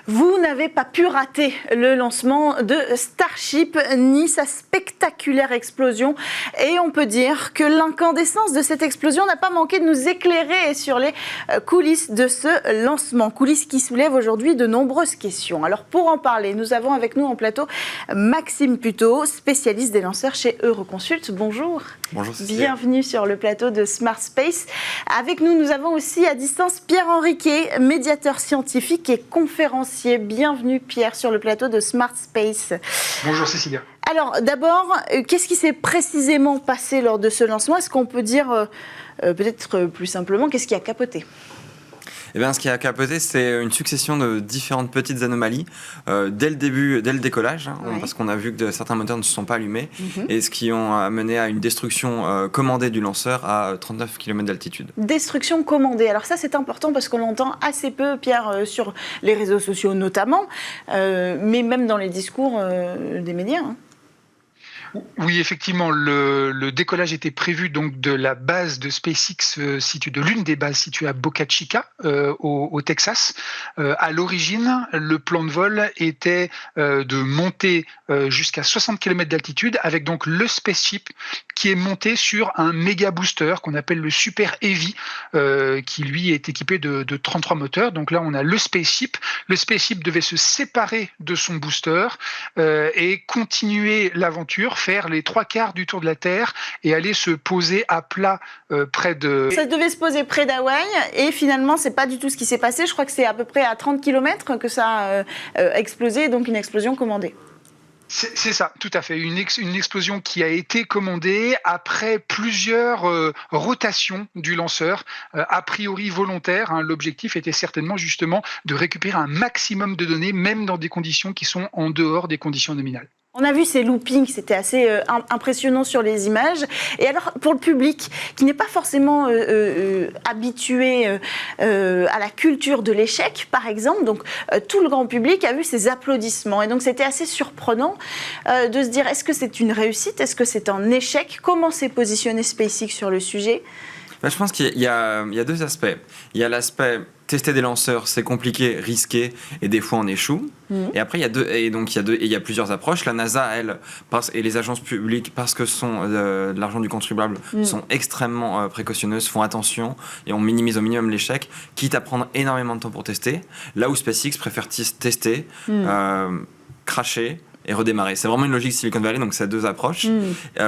Vous n'avez pas pu rater le lancement de Starship ni sa spectaculaire explosion. Et on peut dire que l'incandescence de cette explosion n'a pas manqué de nous éclairer sur les coulisses de ce lancement. Coulisses qui soulèvent aujourd'hui de nombreuses questions. Alors pour en parler, nous avons avec nous en plateau Maxime Puteaux, spécialiste des lanceurs chez Euroconsult. Bonjour. Bonjour Cécilia. Bienvenue sur le plateau de Smart Space. Avec nous, nous avons aussi à distance Pierre Henriquet, médiateur scientifique et conférencier. Bienvenue Pierre sur le plateau de Smart Space. Bonjour Cécilia. Alors d'abord, qu'est-ce qui s'est précisément passé lors de ce lancement? Est-ce qu'on peut dire, peut-être plus simplement, qu'est-ce qui a capoté? Eh bien, ce qui a capoté, c'est une succession de différentes petites anomalies dès le début, dès le décollage, Ouais. parce qu'on a vu que certains moteurs ne se sont pas allumés, et ce qui ont amené à une destruction commandée du lanceur à 39 km d'altitude. Destruction commandée. Alors ça, c'est important parce qu'on l'entend assez peu, Pierre, sur les réseaux sociaux notamment, mais même dans les discours des médias. Oui, effectivement, le décollage était prévu donc de la base de SpaceX, de l'une des bases situées à Boca Chica, au Texas. À l'origine, le plan de vol était de monter jusqu'à 60 km d'altitude avec donc le Spaceship qui est monté sur un méga booster qu'on appelle le Super Heavy, qui lui est équipé de 33 moteurs. Donc là, on a le Spaceship. Le Spaceship devait se séparer de son booster et continuer l'aventure, faire les 3/4 du tour de la Terre et aller se poser à plat près de... Ça devait se poser près d'Hawaï et finalement, c'est pas du tout ce qui s'est passé. Je crois que c'est à peu près à 30 km que ça a explosé, donc une explosion commandée. C'est ça, tout à fait. Une explosion qui a été commandée après plusieurs rotations du lanceur, a priori volontaire. L'objectif était certainement justement de récupérer un maximum de données, même dans des conditions qui sont en dehors des conditions nominales. On a vu ces loopings, c'était assez impressionnant sur les images. Et alors, pour le public qui n'est pas forcément habitué à la culture de l'échec, par exemple, donc tout le grand public a vu ces applaudissements. Et donc, c'était assez surprenant de se dire, est-ce que c'est une réussite? Est-ce que c'est un échec? Comment s'est positionné SpaceX sur le sujet? Je pense qu'il y a deux aspects. Il y a l'aspect tester des lanceurs, c'est compliqué, risqué, et des fois on échoue. Et après, il y a plusieurs approches. La NASA, elle, et les agences publiques, parce que sont de l'argent du contribuable, sont extrêmement précautionneuses, font attention, et on minimise au minimum l'échec, quitte à prendre énormément de temps pour tester. Là où SpaceX préfère tester, cracher, et redémarrer. C'est vraiment une logique Silicon Valley, donc c'est deux approches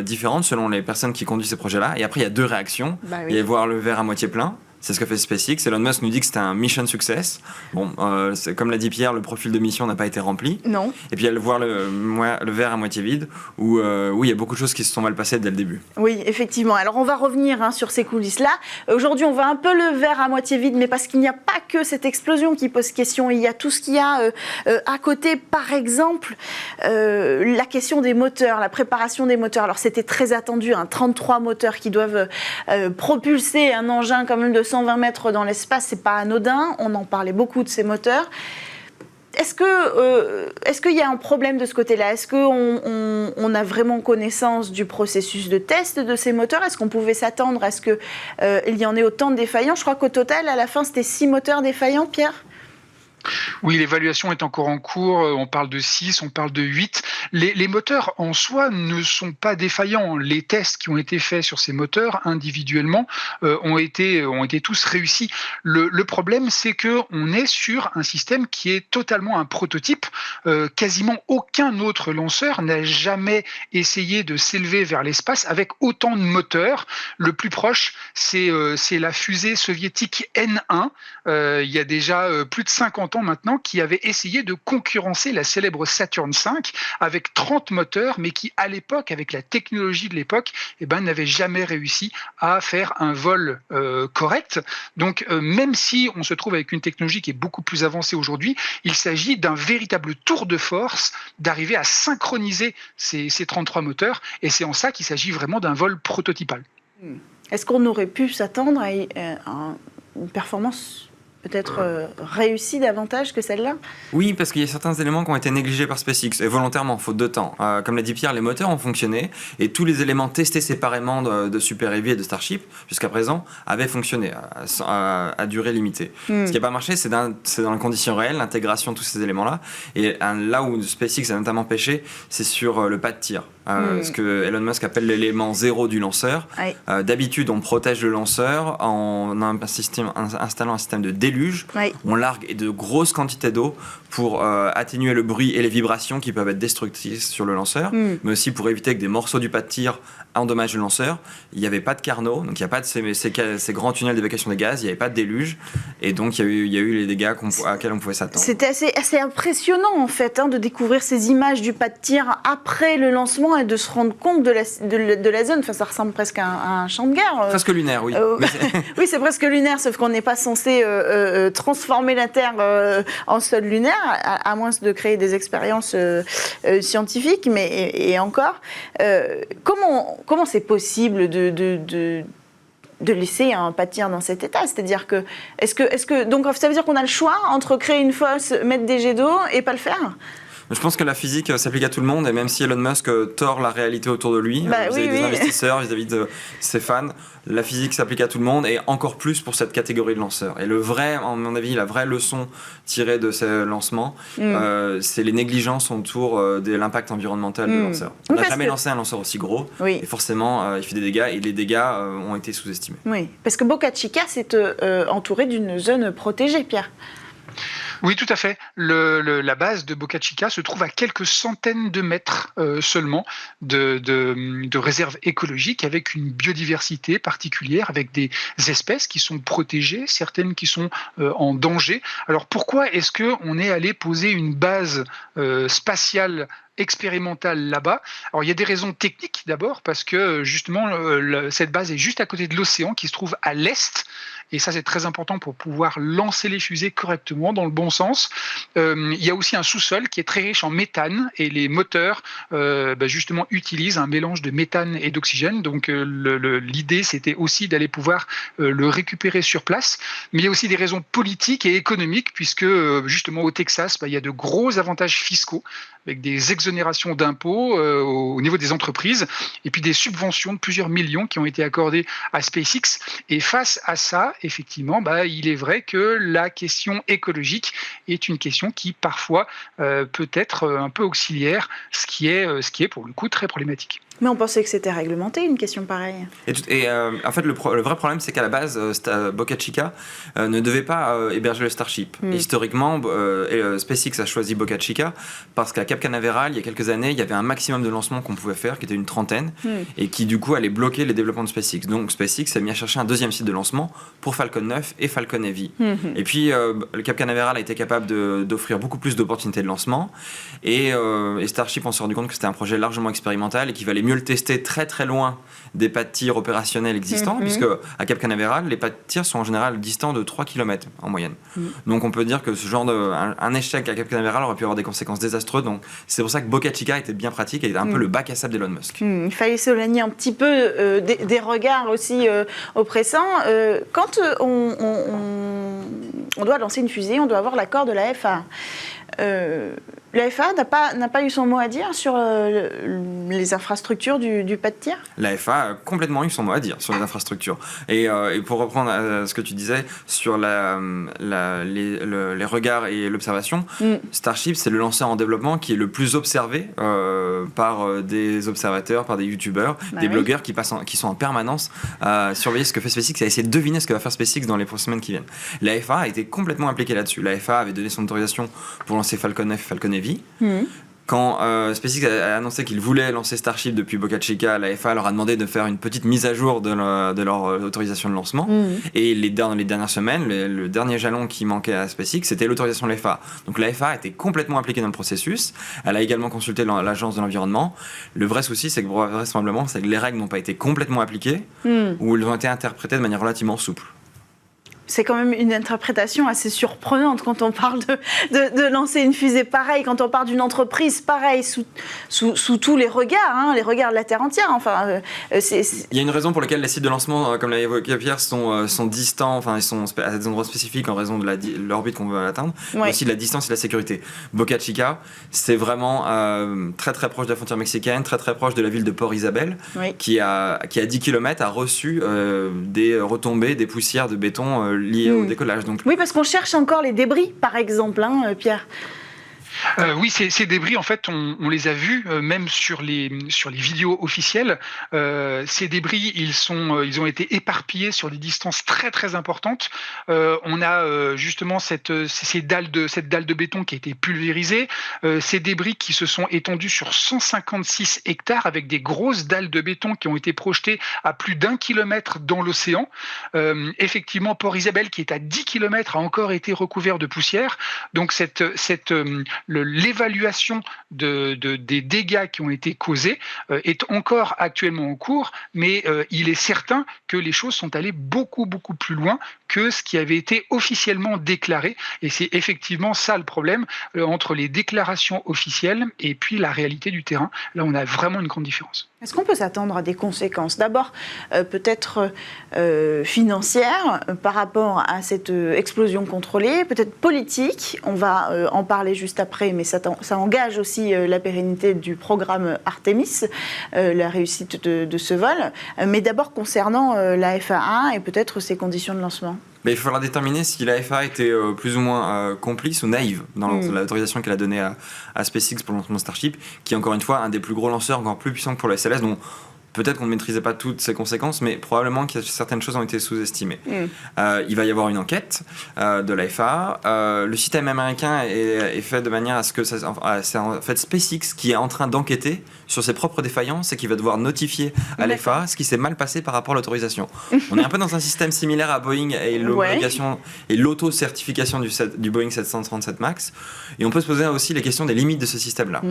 différentes selon les personnes qui conduisent ces projets-là. Et après, il y a deux réactions. Bah oui. Il y a voir le verre à moitié plein. C'est ce que fait SpaceX. Elon Musk nous dit que c'était un mission success. Bon, c'est, comme l'a dit Pierre, le profil de mission n'a pas été rempli. Non. Et puis il y a voir le verre à moitié vide, où oui, il y a beaucoup de choses qui se sont mal passées dès le début. Oui, effectivement. Alors, on va revenir sur ces coulisses-là. Aujourd'hui, on voit un peu le verre à moitié vide, mais parce qu'il n'y a pas que cette explosion qui pose question. Il y a tout ce qu'il y a à côté. Par exemple, la question des moteurs, la préparation des moteurs. Alors, c'était très attendu, 33 moteurs qui doivent propulser un engin quand même de 120 mètres dans l'espace. C'est pas anodin. On en parlait beaucoup de ces moteurs. Est-ce qu'il y a un problème de ce côté-là? Est-ce qu'on a vraiment connaissance du processus de test de ces moteurs? Est-ce qu'on pouvait s'attendre à ce qu'il y en ait autant de défaillants? Je crois qu'au total, à la fin, c'était 6 moteurs défaillants, Pierre? Oui, l'évaluation est encore en cours. On parle de 6, on parle de 8. Les moteurs en soi ne sont pas défaillants. Les tests qui ont été faits sur ces moteurs individuellement ont été tous réussis. Le problème, c'est qu'on est sur un système qui est totalement un prototype. Quasiment aucun autre lanceur n'a jamais essayé de s'élever vers l'espace avec autant de moteurs. Le plus proche, c'est la fusée soviétique N1. Il y a déjà plus de 50 ans maintenant, qui avait essayé de concurrencer la célèbre Saturn V avec 30 moteurs, mais qui, à l'époque, avec la technologie de l'époque, n'avait jamais réussi à faire un vol correct. Donc, même si on se trouve avec une technologie qui est beaucoup plus avancée aujourd'hui, il s'agit d'un véritable tour de force d'arriver à synchroniser ces 33 moteurs, et c'est en ça qu'il s'agit vraiment d'un vol prototypal. Est-ce qu'on aurait pu s'attendre à une performance peut-être réussi davantage que celle-là? Oui, parce qu'il y a certains éléments qui ont été négligés par SpaceX, et volontairement, faute de temps. Comme l'a dit Pierre, les moteurs ont fonctionné, et tous les éléments testés séparément de Super Heavy et de Starship, jusqu'à présent, avaient fonctionné à durée limitée. Ce qui n'a pas marché, c'est dans les conditions réelles, l'intégration de tous ces éléments-là. Et là où SpaceX a notamment pêché, c'est sur le pas de tir. Ce que Elon Musk appelle l'élément zéro du lanceur. Oui. D'habitude, on protège le lanceur en installant un système de déluge. Oui. On largue de grosses quantités d'eau pour atténuer le bruit et les vibrations qui peuvent être destructrices sur le lanceur, mais aussi pour éviter que des morceaux du pas de tir endommagent le lanceur. Il n'y avait pas de Carnot, donc il n'y a pas de ces grands tunnels d'évacuation des gaz, il n'y avait pas de déluge, et donc il y a eu les dégâts auxquels on pouvait s'attendre. C'était assez impressionnant en fait de découvrir ces images du pas de tir après le lancement et de se rendre compte de la zone. Enfin, ça ressemble presque à un champ de guerre. Presque lunaire, oui. Oui, c'est presque lunaire, sauf qu'on n'est pas censé transformer la Terre en sol lunaire, à moins de créer des expériences scientifiques, mais et encore. Comment c'est possible de laisser un pas de tir dans cet état? C'est-à-dire que, donc ça veut dire qu'on a le choix entre créer une fosse, mettre des jets d'eau et pas le faire? Je pense que la physique s'applique à tout le monde, et même si Elon Musk tord la réalité autour de lui, vis-à-vis des investisseurs, vis-à-vis de ses fans, la physique s'applique à tout le monde, et encore plus pour cette catégorie de lanceurs. Et à mon avis, la vraie leçon tirée de ces lancements, c'est les négligences autour de l'impact environnemental du lanceur. On n'a jamais lancé un lanceur aussi gros, et forcément, il fait des dégâts, et les dégâts ont été sous-estimés. Oui, parce que Boca Chica, c'est entouré d'une zone protégée, Pierre. Oui, tout à fait. La base de Boca Chica se trouve à quelques centaines de mètres seulement de réserve écologique, avec une biodiversité particulière, avec des espèces qui sont protégées, certaines qui sont en danger. Alors pourquoi est-ce qu'on est allé poser une base spatiale expérimentale là-bas? Alors il y a des raisons techniques d'abord, parce que justement cette base est juste à côté de l'océan qui se trouve à l'est. Et ça, c'est très important pour pouvoir lancer les fusées correctement, dans le bon sens. Il y a aussi un sous-sol qui est très riche en méthane, et les moteurs, justement, utilisent un mélange de méthane et d'oxygène. Donc, l'idée, c'était aussi d'aller pouvoir le récupérer sur place. Mais il y a aussi des raisons politiques et économiques, puisque, justement, au Texas, il y a de gros avantages fiscaux, avec des exonérations d'impôts au niveau des entreprises, et puis des subventions de plusieurs millions qui ont été accordées à SpaceX. Et face à ça, effectivement, il est vrai que la question écologique est une question qui parfois peut être un peu auxiliaire, ce qui est pour le coup très problématique. Mais on pensait que c'était réglementé, une question pareille. En fait, le vrai problème, c'est qu'à la base, Boca Chica ne devait pas héberger le Starship. Historiquement, SpaceX a choisi Boca Chica parce qu'à Cap Canaveral, il y a quelques années, il y avait un maximum de lancements qu'on pouvait faire, qui était une trentaine, et qui du coup allait bloquer les développements de SpaceX. Donc SpaceX s'est mis à chercher un deuxième site de lancement pour Falcon 9 et Falcon Heavy. Et puis, le Cap Canaveral a été capable d'offrir beaucoup plus d'opportunités de lancement, et Starship, on s'est rendu compte que c'était un projet largement expérimental et qu'il valait mieux le tester très très loin des pas de tir opérationnels existants, puisque à Cap Canaveral, les pas de tir sont en général distants de 3 km en moyenne. Donc on peut dire que ce genre un échec à Cap Canaveral aurait pu avoir des conséquences désastreuses. Donc c'est pour ça que Boca Chica était bien pratique et était un peu le bac à sable d'Elon Musk. Il fallait s'éloigner un petit peu des regards aussi oppressants. Quand on doit lancer une fusée, on doit avoir l'accord de la FAA. La FAA n'a pas eu son mot à dire sur les infrastructures du pas de tir? La FAA a complètement eu son mot à dire sur les infrastructures. Et pour reprendre ce que tu disais sur les regards et l'observation, Starship, c'est le lanceur en développement qui est le plus observé par des observateurs, par des youtubeurs, des blogueurs qui sont en permanence à surveiller ce que fait SpaceX et à essayer de deviner ce que va faire SpaceX dans les semaines qui viennent. La FAA a été complètement impliquée là-dessus. La FAA avait donné son autorisation pour lancer Falcon 9 et Falcon Heavy. Quand SpaceX a annoncé qu'ils voulaient lancer Starship depuis Boca Chica, la FAA leur a demandé de faire une petite mise à jour de leur autorisation de lancement. Et dans les dernières semaines, le dernier jalon qui manquait à SpaceX, c'était l'autorisation de la FAA. Donc la FAA était complètement impliquée dans le processus. Elle a également consulté l'agence de l'environnement. Le vrai souci, c'est que vraisemblablement, les règles n'ont pas été complètement appliquées ou elles ont été interprétées de manière relativement souple. C'est quand même une interprétation assez surprenante quand on parle de lancer une fusée pareille, quand on parle d'une entreprise pareille sous tous les regards de la Terre entière. Enfin, Il y a une raison pour laquelle les sites de lancement, comme l'a évoqué Pierre, sont distants, enfin ils sont à des endroits spécifiques en raison de l'orbite qu'on veut atteindre, mais aussi de la distance et de la sécurité. Boca Chica, c'est vraiment très très proche de la frontière mexicaine, très très proche de la ville de Port Isabel, qui à 10 km a reçu des retombées, des poussières de béton liées au décollage. Donc... Oui, parce qu'on cherche encore les débris, par exemple, Pierre. Oui, ces débris, en fait, on les a vus, même sur les vidéos officielles. Ces débris, ils ont été éparpillés sur des distances très très importantes. On a justement cette dalle de béton qui a été pulvérisée. Ces débris qui se sont étendus sur 156 hectares avec des grosses dalles de béton qui ont été projetées à plus d'1 kilomètre dans l'océan. Effectivement, Port Isabel, qui est à 10 km, a encore été recouvert de poussière. Donc l'évaluation des dégâts qui ont été causés est encore actuellement en cours, mais il est certain que les choses sont allées beaucoup, beaucoup plus loin que ce qui avait été officiellement déclaré. Et c'est effectivement ça le problème entre les déclarations officielles et puis la réalité du terrain. Là, on a vraiment une grande différence. Est-ce qu'on peut s'attendre à des conséquences ? D'abord, peut-être financières par rapport à cette explosion contrôlée, peut-être politique. On va en parler juste après, mais ça engage aussi la pérennité du programme Artemis, la réussite de ce vol. Mais d'abord, concernant la FAA et peut-être ses conditions de lancement. Mais il va falloir déterminer si la FAA était plus ou moins complice ou naïve dans l'autorisation qu'elle a donnée à SpaceX pour le lancement de Starship, qui est encore une fois un des plus gros lanceurs, encore plus puissant que pour le SLS, dont peut-être qu'on ne maîtrisait pas toutes ses conséquences, mais probablement que certaines choses ont été sous-estimées. Il va y avoir une enquête de la FAA. Le système américain est fait de manière à ce que c'est en fait SpaceX qui est en train d'enquêter sur ses propres défaillances et qui va devoir notifier à la FAA ce qui s'est mal passé par rapport à l'autorisation. On est un peu dans un système similaire à Boeing et l'obligation et l'auto-certification du Boeing 737 MAX. Et on peut se poser aussi les questions des limites de ce système-là.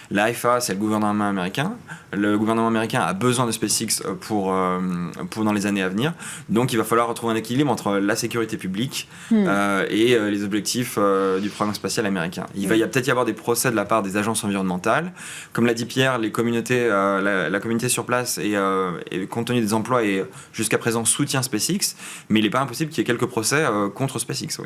La FAA, c'est le gouvernement américain. Le gouvernement américain a besoin de SpaceX pour dans les années à venir. Donc il va falloir retrouver un équilibre entre la sécurité publique et les objectifs du programme spatial américain. Il va peut-être y avoir des procès de la part des agences environnementales. Comme l'a dit Pierre, les communautés, la communauté sur place et compte tenu des emplois et jusqu'à présent soutient SpaceX, mais il n'est pas impossible qu'il y ait quelques procès contre SpaceX.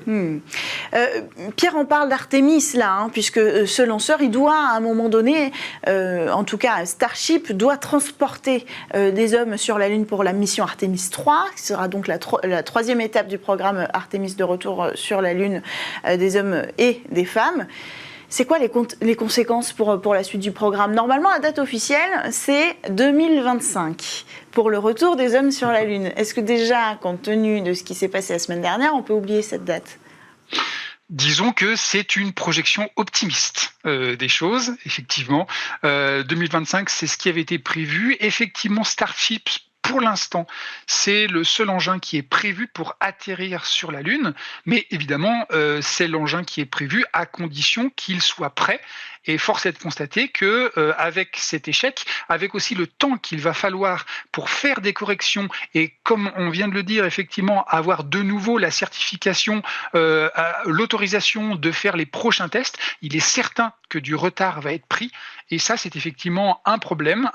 Pierre, on parle d'Artemis là, puisque ce lanceur, il doit à un moment donné, en tout cas Starship, doit transporter des hommes sur la Lune pour la mission Artemis 3, qui sera donc la troisième étape du programme Artemis de retour sur la Lune des hommes et des femmes. C'est quoi les conséquences pour la suite du programme ? Normalement, la date officielle, c'est 2025 pour le retour des hommes sur la Lune. Est-ce que déjà, compte tenu de ce qui s'est passé la semaine dernière, on peut oublier cette date ? Disons que c'est une projection optimiste des choses, effectivement. 2025, c'est ce qui avait été prévu. Effectivement, Starship, pour l'instant, c'est le seul engin qui est prévu pour atterrir sur la Lune. Mais évidemment, c'est l'engin qui est prévu à condition qu'il soit prêt. Et force est de constater que avec cet échec, avec aussi le temps qu'il va falloir pour faire des corrections et comme on vient de le dire, effectivement, avoir de nouveau la certification, l'autorisation de faire les prochains tests, il est certain que du retard va être pris. Et ça, c'est effectivement un problème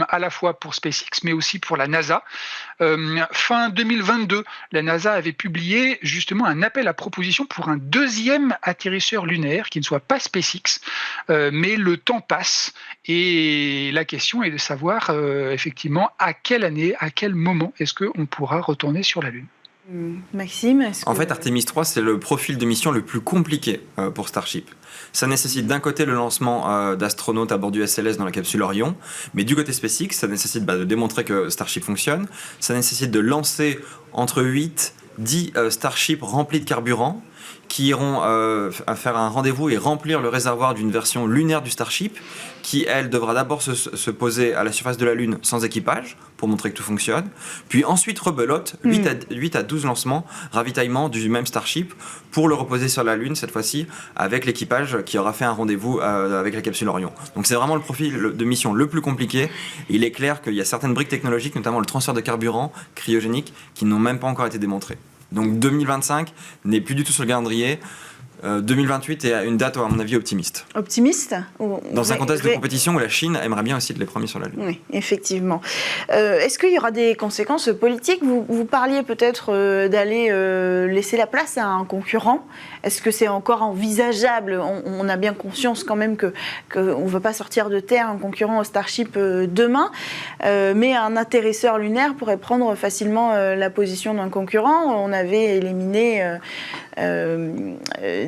à la fois pour SpaceX, mais aussi pour la NASA. Fin 2022, la NASA avait publié justement un appel à proposition pour un deuxième atterrisseur lunaire qui ne soit pas SpaceX. Mais le temps passe et la question est de savoir effectivement à quelle année, à quel moment est-ce qu'on pourra retourner sur la Lune. Maxime, En fait, Artemis 3, c'est le profil de mission le plus compliqué pour Starship. Ça nécessite d'un côté le lancement d'astronautes à bord du SLS dans la capsule Orion, mais du côté SpaceX, ça nécessite de démontrer que Starship fonctionne, ça nécessite de lancer entre 8 et 10 Starship remplis de carburant, qui iront faire un rendez-vous et remplir le réservoir d'une version lunaire du Starship, qui, elle, devra d'abord se poser à la surface de la Lune sans équipage, pour montrer que tout fonctionne, puis ensuite rebelote, 8 à 12 lancements, ravitaillement du même Starship, pour le reposer sur la Lune, cette fois-ci, avec l'équipage qui aura fait un rendez-vous avec la capsule Orion. Donc c'est vraiment le profil de mission le plus compliqué. Il est clair qu'il y a certaines briques technologiques, notamment le transfert de carburant cryogénique, qui n'ont même pas encore été démontrées. Donc 2025 n'est plus du tout sur le calendrier. 2028 est une date, à mon avis, optimiste. Optimiste Dans un contexte de compétition où la Chine aimerait bien aussi être les premiers sur la Lune. Oui, effectivement. Est-ce qu'il y aura des conséquences politiques ? Vous parliez peut-être d'aller laisser la place à un concurrent. Est-ce que c'est encore envisageable ? On a bien conscience quand même qu'on ne veut pas sortir de terre un concurrent au Starship demain, mais un atterrisseur lunaire pourrait prendre facilement la position d'un concurrent. On avait éliminé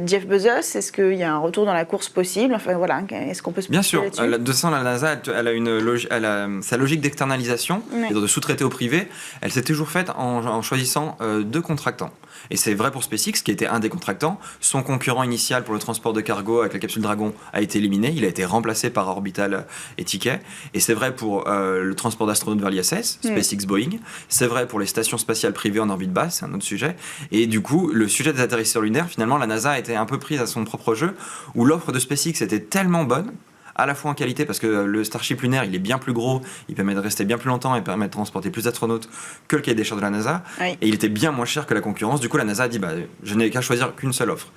Jeff Bezos. Est-ce qu'il y a un retour dans la course possible ? Enfin voilà, est-ce qu'on peut se Bien sûr. là-dessus ? De toute façon, la NASA, elle a sa logique d'externalisation, et de sous-traiter au privé. Elle s'est toujours faite en choisissant deux contractants. Et c'est vrai pour SpaceX, qui était un des contractants. Son concurrent initial pour le transport de cargo avec la capsule Dragon a été éliminé. Il a été remplacé par Orbital et Ticket. Et c'est vrai pour le transport d'astronautes vers l'ISS, SpaceX Boeing. C'est vrai pour les stations spatiales privées en orbite basse, c'est un autre sujet. Et du coup, le sujet des atterrisseurs lunaires, finalement, la NASA a été un peu prise à son propre jeu, où l'offre de SpaceX était tellement bonne, à la fois en qualité, parce que le Starship lunaire, il est bien plus gros, il permet de rester bien plus longtemps et permet de transporter plus d'astronautes que le cahier des charges de la NASA, et il était bien moins cher que la concurrence. Du coup, la NASA a dit, je n'ai qu'à choisir qu'une seule offre.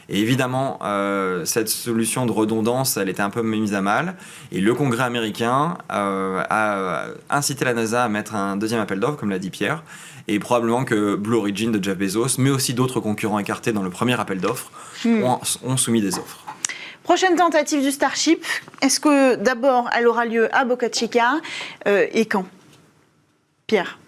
Et évidemment, cette solution de redondance, elle était un peu mise à mal, et le Congrès américain a incité la NASA à mettre un deuxième appel d'offres, comme l'a dit Pierre, et probablement que Blue Origin de Jeff Bezos, mais aussi d'autres concurrents écartés dans le premier appel d'offres, ont soumis des offres. Prochaine tentative du Starship, est-ce que d'abord elle aura lieu à Boca Chica et quand ? Pierre ?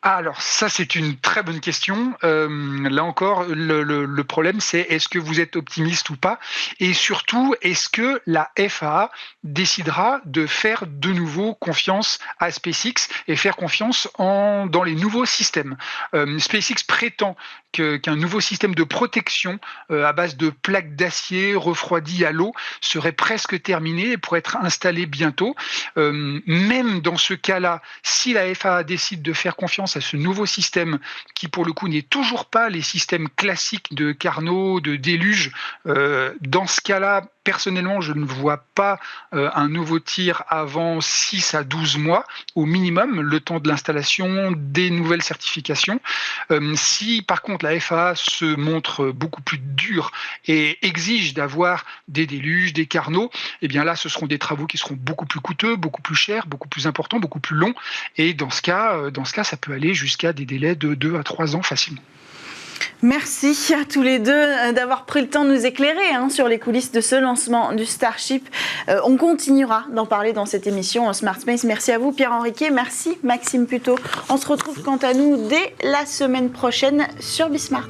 Alors ça c'est une très bonne question. Là encore le problème c'est est-ce que vous êtes optimiste ou pas, et surtout est-ce que la FAA décidera de faire de nouveau confiance à SpaceX et faire confiance dans les nouveaux systèmes. SpaceX prétend qu'un nouveau système de protection à base de plaques d'acier refroidies à l'eau serait presque terminé et pourrait être installé bientôt. Même dans ce cas-là, si la FAA décide de faire confiance à ce nouveau système, qui pour le coup n'est toujours pas les systèmes classiques de Carnot, de déluge, dans ce cas-là, personnellement, je ne vois pas un nouveau tir avant 6 à 12 mois au minimum, le temps de l'installation, des nouvelles certifications. Si par contre la FAA se montre beaucoup plus dure et exige d'avoir des déluges, des Carnots, eh bien là ce seront des travaux qui seront beaucoup plus coûteux, beaucoup plus chers, beaucoup plus importants, beaucoup plus longs. Et dans ce cas, ça peut aller jusqu'à des délais de 2 à 3 ans facilement. Merci à tous les deux d'avoir pris le temps de nous éclairer sur les coulisses de ce lancement du Starship. On continuera d'en parler dans cette émission Smart Space. Merci à vous Pierre Henriquet, merci Maxime Puteaux. On se retrouve quant à nous dès la semaine prochaine sur Bismart.